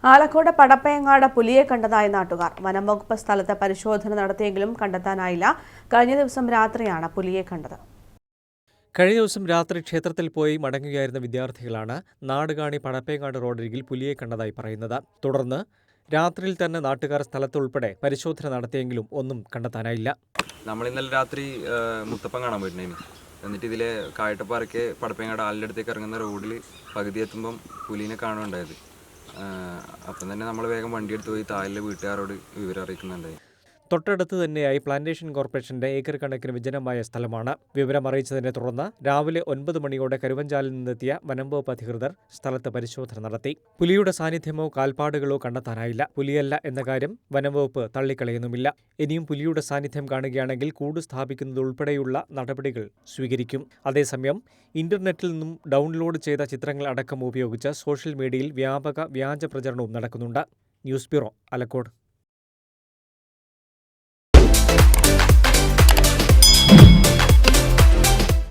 ആലക്കോട് പടപ്പയങ്ങാട് പുലിയെ കണ്ടതായി നാട്ടുകാർ. വനം വകുപ്പ് സ്ഥലത്ത് പരിശോധന നടത്തിയെങ്കിലും കണ്ടെത്താനായില്ല. കഴിഞ്ഞ ദിവസം രാത്രിയാണ് പുലിയെ കണ്ടത്. കഴിഞ്ഞ ദിവസം രാത്രി ക്ഷേത്രത്തിൽ പോയി മടങ്ങുകയായിരുന്ന വിദ്യാർത്ഥികളാണ് നാടുകാണി പടപ്പയങ്ങാട് റോഡരികിൽ പുലിയെ കണ്ടതായി പറയുന്നത്. തുടർന്ന് രാത്രിയിൽ തന്നെ നാട്ടുകാർ സ്ഥലത്തുൾപ്പെടെ പരിശോധന നടത്തിയെങ്കിലും ഒന്നും കണ്ടെത്താനായില്ല. നമ്മൾ ഇന്നലെ രാത്രി മുത്തപ്പൻ കാണാൻ പോയിട്ടുണ്ടായിരുന്നു. എന്നിട്ട് ഇതിലെ കായട്ടപ്പാറയ്ക്ക് പടപ്പയങ്ങാട് ആലിൻ്റെ അടുത്തേക്ക് ഇറങ്ങുന്ന റോഡിൽ പകുതി എത്തുമ്പം പുലിനെ കാണുന്നുണ്ടായത്. അപ്പം തന്നെ നമ്മൾ വേഗം വണ്ടിയെടുത്ത് പോയി താഴെ വീട്ടുകാരോട് വിവരം അറിയിക്കുന്നുണ്ടായി. തൊട്ടടുത്ത് തന്നെയായി പ്ലാന്റേഷൻ കോർപ്പറേഷന്റെ ഏക്കർ കണക്കിന് വിജനമായ സ്ഥലമാണ്. വിവരം അറിയിച്ചതിനെ തുടർന്ന് രാവിലെ 9 മണിയോടെ കരുവഞ്ചാലിൽ നിന്നെത്തിയ വനംവകുപ്പ് അധികൃതർ സ്ഥലത്ത് പരിശോധന നടത്തി. പുലിയുടെ സാന്നിധ്യമോ കാൽപ്പാടുകളോ കണ്ടെത്താനായില്ല. പുലിയല്ല എന്ന കാര്യം വനംവകുപ്പ് തള്ളിക്കളയുന്നുമില്ല. ഇനിയും പുലിയുടെ സാന്നിധ്യം കാണുകയാണെങ്കിൽ കൂട് സ്ഥാപിക്കുന്നതുൾപ്പെടെയുള്ള നടപടികൾ സ്വീകരിക്കും. അതേസമയം ഇന്റർനെറ്റിൽ നിന്നും ഡൗൺലോഡ് ചെയ്ത ചിത്രങ്ങൾ അടക്കം ഉപയോഗിച്ച് സോഷ്യൽ മീഡിയയിൽ വ്യാപക വ്യാജ പ്രചരണവും നടക്കുന്നുണ്ട്. News bureau, Alakode.